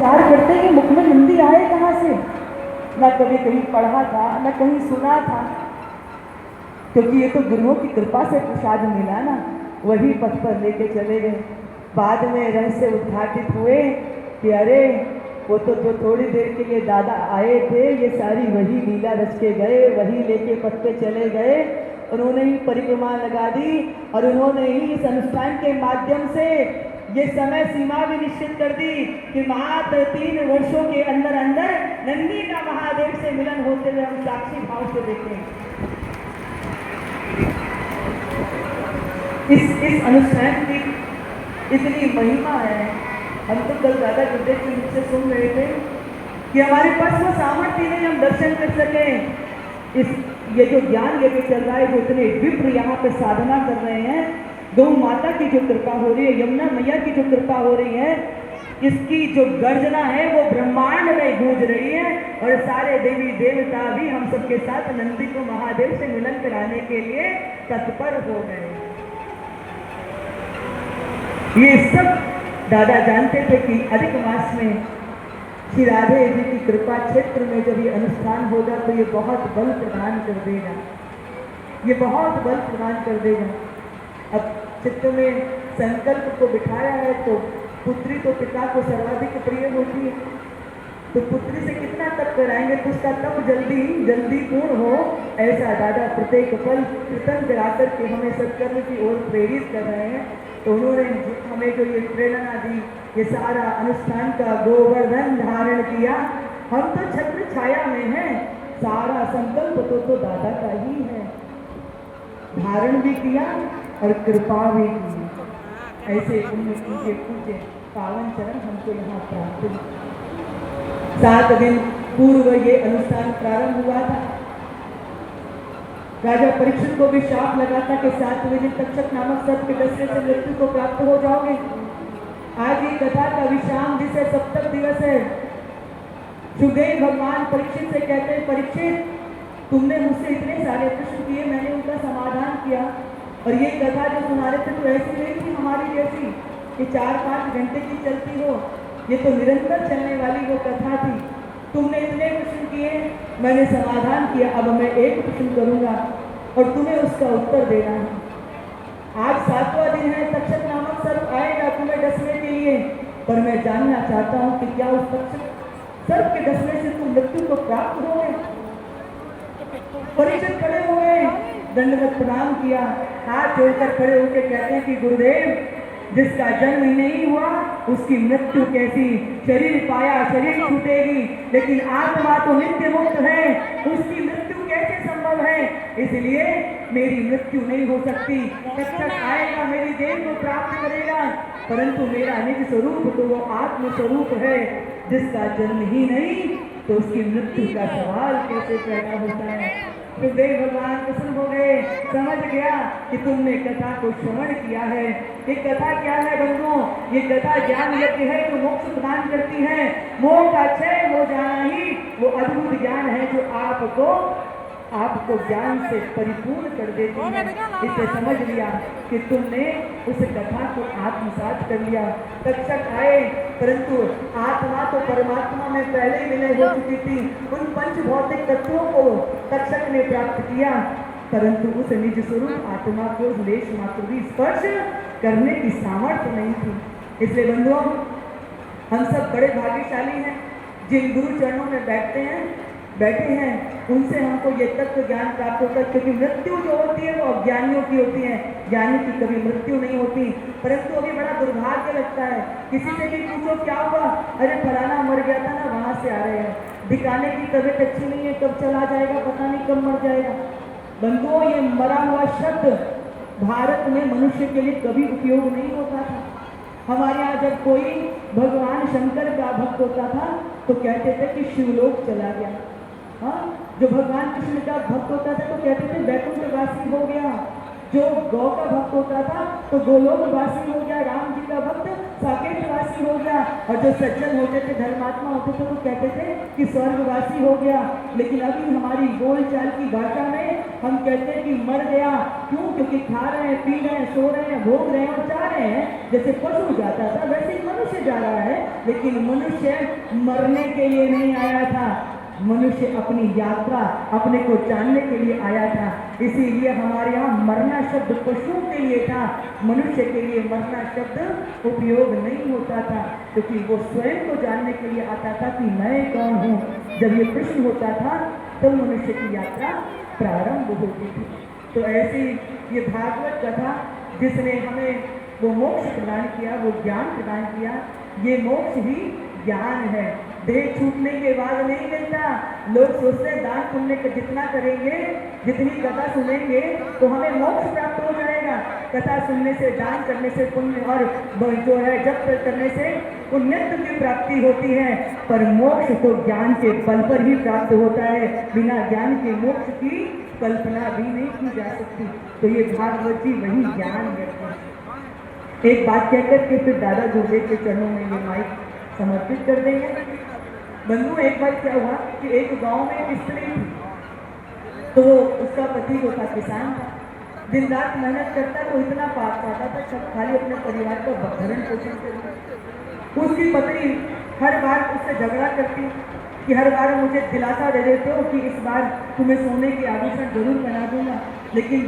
विचार करते कि मुख में नंदी आए कहाँ से। न कभी कहीं पढ़ा था, न कहीं सुना था, क्योंकि ये तो गुरुओं की कृपा से प्रसाद मिला ना, वही पथ पर लेके चले गए। बाद में रहस्य उद्घाटित हुए कि अरे वो तो जो थोड़ी देर के लिए दादा आए थे, ये सारी वही लीला रच के गए, वही लेके पथ पे चले गए। उन्होंने ही परिक्रमा लगा दी और उन्होंने ही इस अनुष्ठान के माध्यम से ये समय सीमा भी निश्चित कर दी कि मात्र 3 वर्षों के अंदर अंदर नंदी का महादेव से मिलन होते हुए हम साक्षी भाव से देखें। इस अनुष्ठान की इतनी महिमा है। हम तो कल दादा गुरुदेव के मुझसे सुन रहे थे कि हमारे पास वो सामर्थ्य नहीं हम दर्शन कर सकें। ये जो ज्ञान यज्ञ चल रहा है, जो इतने विप्र यहाँ पे साधना कर रहे हैं, गौ माता की जो कृपा हो रही है, यमुना मैया की जो कृपा हो रही है, इसकी जो गर्जना है वो ब्रह्मांड में गूंज रही है और सारे देवी देवता भी हम सबके साथ नंदी को महादेव से मिलन कराने के लिए तत्पर हो गए। ये सब दादा जानते थे कि अधिक मास में श्री राधे जी की कृपा क्षेत्र में जब ये अनुष्ठान होगा तो ये बहुत बल प्रदान कर देगा, ये बहुत बल प्रदान कर देगा। अब चित्त में संकल्प को बिठाया है तो पुत्री तो पिता को सर्वाधिक प्रिय होती है, तो पुत्री से कितना तप कराएंगे तो उसका तप जल्दी जल्दी पूर्ण हो, ऐसा दादा प्रत्येक पल कृतज्ञ कराकर के हमें सत्कर्म की ओर प्रेरित कर रहे हैं। तो उन्होंने हमें जो ये प्रेरणा दी, ये सारा अनुष्ठान का गोवर्धन धारण किया। हम तो छत्र छाया में हैं, सारा संकल्प तो दादा का ही है, धारण भी किया और कृपा भी की। ऐसे उनके पूजे पावन चरण हमको यहाँ प्राप्त हुए। 7 दिन पूर्व ये अनुष्ठान प्रारंभ हुआ था। राजा परीक्षित को भी शाप लगा था कि 7वें दिन तक्षक नामक सर्प के डसने से मृत्यु को प्राप्त हो जाओगे। आज ये कथा का विश्राम जिसे सप्तक दिवस है। सुखदेव भगवान परीक्षित से कहते हैं, परीक्षित तुमने मुझसे इतने सारे प्रश्न किए, मैंने उनका समाधान किया, और ये कथा जो सुना रहे थे तो ऐसी नहीं थी हमारी जैसी कि 4-5 घंटे की चलती हो, ये तो निरंतर चलने वाली वो कथा थी। तुमने इतने प्रश्न किए, मैंने समाधान किया, अब मैं एक प्रश्न करूंगा और तुम्हें उसका उत्तर देना है। आज 7वां दिन है, तक्षक नामक सर्प आएगा तुम्हें डसने के लिए, पर मैं जानना चाहता हूं कि क्या उस तक्षक सर्प के डसने से तुम मृत्यु को प्राप्त हो गए। परीक्षित खड़े हुए, दंडवत प्रणाम किया, हाथ जोड़कर खड़े होकर कहते हैं कि गुरुदेव, जिसका जन्म ही नहीं हुआ उसकी मृत्यु कैसी, शरीर पाया शरीर छूटेगी, लेकिन आत्मा तो नित्य मुक्त है, उसकी मृत्यु कैसे संभव है, इसलिए मेरी मृत्यु नहीं हो सकती। तक्षक आएगा, मेरी देह को प्राप्त करेगा, परंतु मेरा निज स्वरूप तो वो आत्म स्वरूप है, जिसका जन्म ही नहीं तो उसकी मृत्यु का सवाल कैसे पैदा होता है। सुखदेव भगवान प्रसन्न हो गए, समझ गया कि तुमने कथा को श्रवण किया है। ये कथा क्या है बंधुओं, ये कथा ज्ञान यज्ञ है जो मोक्ष प्रदान करती है। मोह का क्षय हो जाना ही वो अद्भुत ज्ञान है जो आपको ज्ञान से परिपूर्ण कर देती है। इसे समझ लिया कि तुमने उस कथा को आत्मसात कर लिया। तक्षक आए, परंतु आत्मा तो परमात्मा में पहले ही विलय हो चुकी थी। उन पंच भौतिक तत्वों को तक्षक ने प्राप्त किया, परंतु उस निज स्वरूप आत्मा को लेश मात्र भी स्पर्श करने की सामर्थ्य नहीं थी। इसलिए बंधुओं, हम सब बड़े भाग्यशाली हैं जिन गुरु चरणों में बैठे हैं, उनसे हमको ये तत्व ज्ञान प्राप्त होता है। क्योंकि मृत्यु जो होती है वो अज्ञानियों की होती है, ज्ञानी की कभी मृत्यु नहीं होती। परंतु अभी बड़ा दुर्भाग्य लगता है, किसी से भी पूछो क्या हुआ, अरे फलाना मर गया था ना, वहां से आ रहे हैं, दिखाने की तबीयत अच्छी नहीं है, कब चला जाएगा पता नहीं, कब मर जाएगा। बंधुओं, ये मरा हुआ शब्द भारत में मनुष्य के लिए कभी उपयोग नहीं होता था। हमारे यहाँ जब कोई भगवान शंकर का भक्त होता था तो कहते थे कि शिवलोक चला गया। हाँ, जो भगवान कृष्ण का भक्त होता था तो कहते थे वैकुंठवासी हो गया। जो गौ का भक्त होता था तो गोलोकवासी हो गया, राम जी का भक्त साकेतवासी हो गया, और जो सज्जन होते थे, धर्मात्मा होते थे, तो कहते थे कि स्वर्गवासी हो गया। लेकिन अभी हमारी बोलचाल की भाषा में हम कहते हैं कि मर गया। क्यों? क्योंकि खा रहे हैं, पी रहे हैं, सो रहे हैं, भोग रहे हैं और जा रहे हैं। जैसे पशु जाता था वैसे ही मनुष्य मनुष्य जा रहा है, लेकिन मनुष्य मरने के लिए नहीं आया था, मनुष्य अपनी यात्रा अपने को जानने के लिए आया था। इसीलिए हमारे यहाँ मरना शब्द पशुओं के लिए था, मनुष्य के लिए मरना शब्द उपयोग नहीं होता था, क्योंकि वो स्वयं को जानने के लिए आता था कि मैं कौन हूँ। जब ये प्रश्न होता था तब मनुष्य की यात्रा प्रारंभ होती थी। तो ऐसी ये भागवत कथा जिसने हमें वो मोक्ष प्रदान किया, वो ज्ञान प्रदान किया, ये मोक्ष ही ज्ञान है। देह छूटने के बाद नहीं मिलता। लोग सोचते हैं दान पुण्य का जितना करेंगे, जितनी कथा सुनेंगे तो हमें मोक्ष प्राप्त हो जाएगा। कथा सुनने से, दान करने से पुण्य, और जो है जप करने से पुण्यत्व की प्राप्ति होती है, पर मोक्ष तो ज्ञान के बल पर ही प्राप्त होता है। बिना ज्ञान के मोक्ष की कल्पना भी नहीं की जा सकती। तो ये भागवत जी वही ज्ञान है। एक बात कहकर के फिर दादा गुरुदेव के चरणों में ये माइक समर्पित कर देंगे। बंधु, एक बार क्या हुआ कि एक गांव में एक स्त्री थी, तो उसका पति जो था किसान था, दिन रात मेहनत करता, तो इतना पाप पाता था सब खाली अपने परिवार का भरण पोषण करता। उसकी पत्नी हर बार उससे झगड़ा करती कि हर बार मुझे दिलासा दे देते हो कि इस बार तुम्हें सोने के आभूषण जरूर पहना दूंगा, लेकिन